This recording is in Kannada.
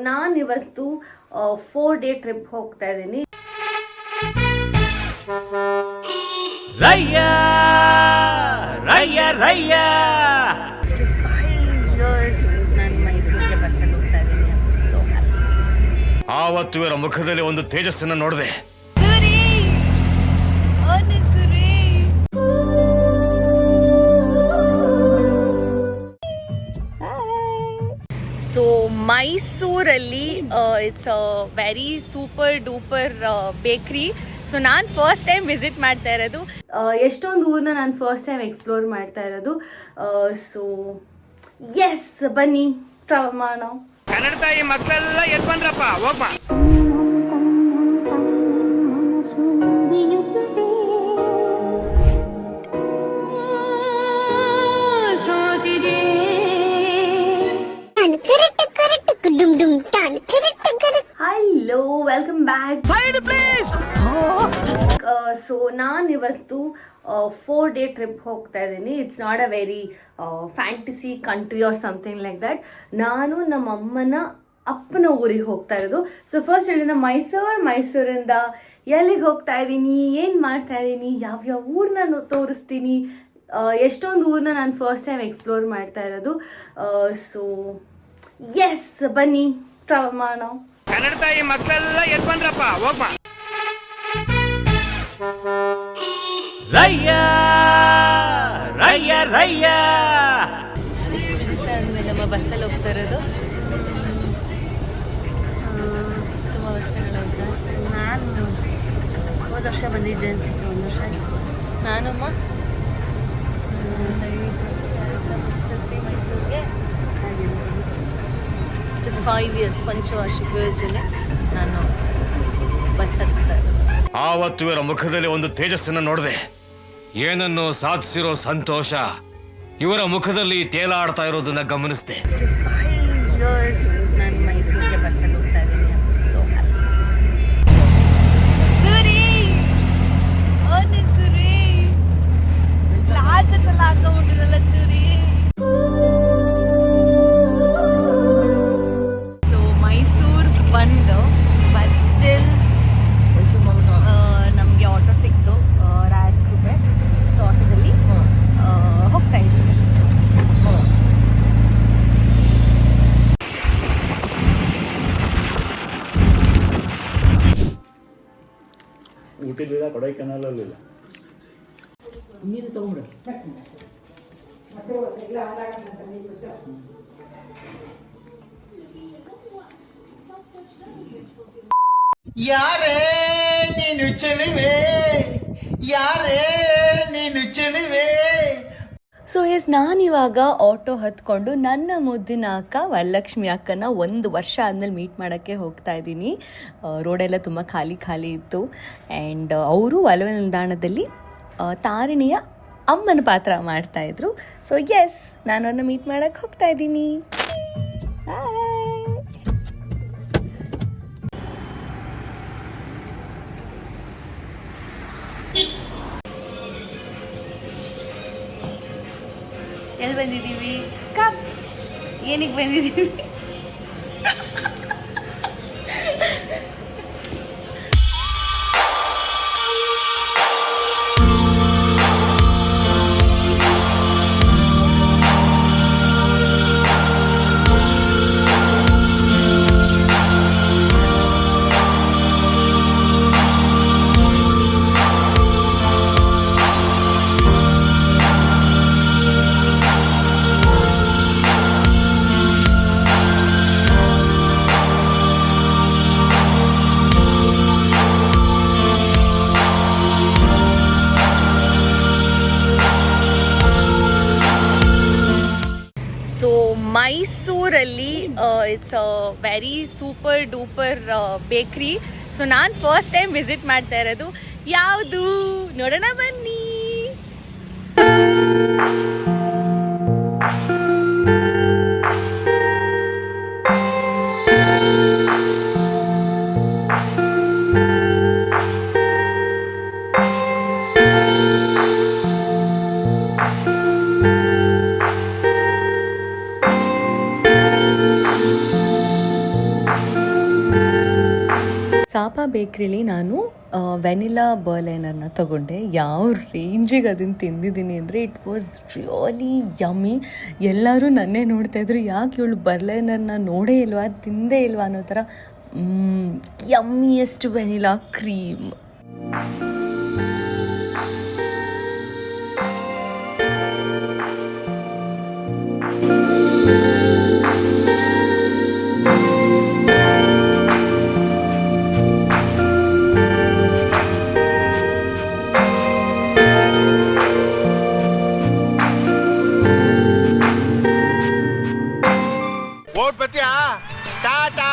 ನಾನಿವತ್ತು 4-day ಟ್ರಿಪ್ ಹೋಗ್ತಾ ಇದ್ದೀನಿ. ರಯ್ಯ ರಯ್ಯ ರಯ್ಯ ನಾನು ಮೈಸೂರಿಗೆ ಬಸ್ಸಲ್ಲಿ ಹೋಗ್ತಾ ಇದ್ದೀನಿ. ಸೊ ಆವತ್ತು ಇವರ ಮುಖದಲ್ಲಿ ಒಂದು ತೇಜಸ್ಸನ್ನು ನೋಡಿದೆ. ಸೊ ಮೈಸೂರಲ್ಲಿ it's a very super duper ಬೇಕ್ರಿ. ಸೊ ನಾನು ಫಸ್ಟ್ ಟೈಮ್ ವಿಸಿಟ್ ಮಾಡ್ತಾ ಇರೋದು. ಎಷ್ಟೊಂದು ಊರನ್ನ ನಾನು ಫಸ್ಟ್ ಟೈಮ್ ಎಕ್ಸ್ಪ್ಲೋರ್ ಮಾಡ್ತಾ ಇರೋದು. ಸೊ ಎಸ್, ಬನ್ನಿ ಟ್ರಾವೆಲ್ ಮಾಡೋಣ. ಕನ್ನಡ ತಾಯಿ ಮಕ್ಕಳೆಲ್ಲ ಎದ್ದು ಬಂದ್ರಪ್ಪ, ಹೋಗ್ಬಾ. Hello, welcome back. Side please. So ನಾನಿವತ್ತು 4-day ಟ್ರಿಪ್ ಹೋಗ್ತಾ ಇದ್ದೀನಿ. It's not a very fantasy country or something like that. ನಾನು ನಮ್ಮ ಅಮ್ಮನ ಅಪ್ಪನ ಊರಿಗೆ ಹೋಗ್ತಾ ಇರೋದು. ಸೊ ಫಸ್ಟ್ ಇಲ್ಲಿಂದ ಮೈಸೂರಿಂದ ಎಲ್ಲಿಗೆ ಹೋಗ್ತಾ ಇದ್ದೀನಿ, ಏನು ಮಾಡ್ತಾ ಇದ್ದೀನಿ, ಯಾವ್ಯಾವ ಊರನ್ನ ತೋರಿಸ್ತೀನಿ. ಎಷ್ಟೊಂದು ಊರನ್ನ ನಾನು ಫಸ್ಟ್ ಟೈಮ್ ಎಕ್ಸ್ಪ್ಲೋರ್ ಮಾಡ್ತಾ ಇರೋದು. ಸೊ ಎಸ್, ಬನ್ನಿ ಟ್ರಾವೆಲ್ ಮಾಡೋಣ. ಕನ್ನಡ ತಾಯಿ ಮಕ್ಕಳೆಲ್ಲ ಎದ್ದು ಬಂದ್ರಪ್ಪ, ಹೋಗ್ಬಾ. ರಯ್ಯ ರಯ್ಯ ರಯ್ಯ ಎಷ್ಟು ದಿವಸ ಆದಮೇಲೆ ನಮ್ಮ ಬಸ್ಸಲ್ಲಿ ಹೋಗ್ತಾ ಇರೋದು. ತುಂಬ ವರ್ಷಗಳಾಯ್ತು. ನಾನು ಹೋದ ವರ್ಷ ಬಂದಿದ್ದೆ ಅನ್ಸುತ್ತೆ, 1 ವರ್ಷ ಆಯಿತು. ನಾನಮ್ಮ 5 ವರ್ಷ ಆಯಿತು ಬಸ್ಸಲ್ಲಿ ಮೈಸೂರಿಗೆ. 5 years ಪಂಚವಾರ್ಷಿಕ ಯೋಜನೆ ನಾನು ಬಸ್ ಹತ್ತಾ ಇರೋದು. ಆವತ್ತು ಇವರ ಮುಖದಲ್ಲಿ ಒಂದು ತೇಜಸ್ಸನ್ನು ನೋಡಿದೆ. ಏನನ್ನು ಸಾಧಿಸಿರೋ ಸಂತೋಷ ಇವರ ಮುಖದಲ್ಲಿ ತೇಲಾಡ್ತಾ ಇರೋದನ್ನ ಗಮನಿಸಿದೆ. 5 years ನಾನು ಮೈಸೂರಿಗೆ ಬಸ್ಸಲ್ಲಿ ಹೋಗ್ತಾ ಇದ್ದೀನಿ. ಸೊ ಸರಿ ಸರಿ ಲಾಜ ಹಾಕೊಂಡಿರಲ್ಲ ಚೂರಿ. ಸೊ ಮೈಸೂರು ಬಂದು ಬಟ್ ಸ್ಟಿಲ್ ನಮಗೆ ಆಟೋ ಸಿಕ್ತು, ರಾಯಕೃಪೆ. ಸೊ ಆಟೋದಲ್ಲಿ ಹೋಗ್ತಾ ಇದ್ದೀವಿ. ಊಟಿಲಿಲ್ಲ, ಕೊಡೈಕೆನಾಲಲ್ಲಿಲ್ಲ. ನೀನು ತಗೊಂಡ್ರೆ ಯಾರೇ ನೀನು ಚೆಲುವೆ, ಯಾರೇ ನೀನು ಚೆಲುವೆ. ಸೊ ಎಸ್, ನಾನಿವಾಗ ಆಟೋ ಹತ್ಕೊಂಡು ನನ್ನ ಮುದ್ದಿನ ಅಕ್ಕ ವರಲಕ್ಷ್ಮಿ ಅಕ್ಕನ 1 ವರ್ಷ ಆದಮೇಲೆ ಮೀಟ್ ಮಾಡೋಕ್ಕೆ ಹೋಗ್ತಾ ಇದ್ದೀನಿ. ರೋಡೆಲ್ಲ ತುಂಬ ಖಾಲಿ ಇತ್ತು. ಆ್ಯಂಡ್ ಅವರು ಒಲವ ನಿಲ್ದಾಣದಲ್ಲಿ ತಾರಿಣಿಯ ಅಮ್ಮನ ಪಾತ್ರ ಮಾಡ್ತಾಯಿದ್ರು. ಸೊ ಎಸ್, ನಾನು ಅವ್ರನ್ನ ಮೀಟ್ ಮಾಡೋಕ್ಕೆ ಹೋಗ್ತಾ ಇದ್ದೀನಿ. ಎಲ್ಲಿ ಬಂದಿದ್ದೀವಿ? ಕಪ್ ಏನಕ್ಕೆ ಬಂದಿದ್ದೀವಿ? ಮೈಸೂರಲ್ಲಿ it's a very super duper ಬೇಕ್ರಿ. ಸೊ ನಾನು ಫಸ್ಟ್ ಟೈಮ್ ವಿಸಿಟ್ ಮಾಡ್ತಾ ಇರೋದು. ಯಾವುದು ನೋಡೋಣ ಬನ್ನಿ. ಸಾಪಾ ಬೇಕ್ರಿಲಿ ನಾನು ವೆನಿಲಾ ಬರ್ಲೈನರ್ನ ತೊಗೊಂಡೆ. ಯಾವ ರೇಂಜಿಗೆ ಅದನ್ನು ತಿಂದಿದ್ದೀನಿ ಅಂದರೆ ಇಟ್ ವಾಸ್ ರಿಯಲಿ ಯಮ್ಮಿ. ಎಲ್ಲರೂ ನನ್ನೇ ನೋಡ್ತಾಯಿದ್ರು, ಯಾಕೆ ಇವಳು ಬರ್ಲೈನರ್ನ ನೋಡೇ ಇಲ್ವಾ, ತಿಂದೇ ಇಲ್ವಾ ಅನ್ನೋ ಥರ. ಯಮ್ಮಿಯೆಸ್ಟ್ ವೆನಿಲಾ ಕ್ರೀಮ್. ಓಟ್ ಬತ್ತೀಯಾ? ಟಾಟಾ.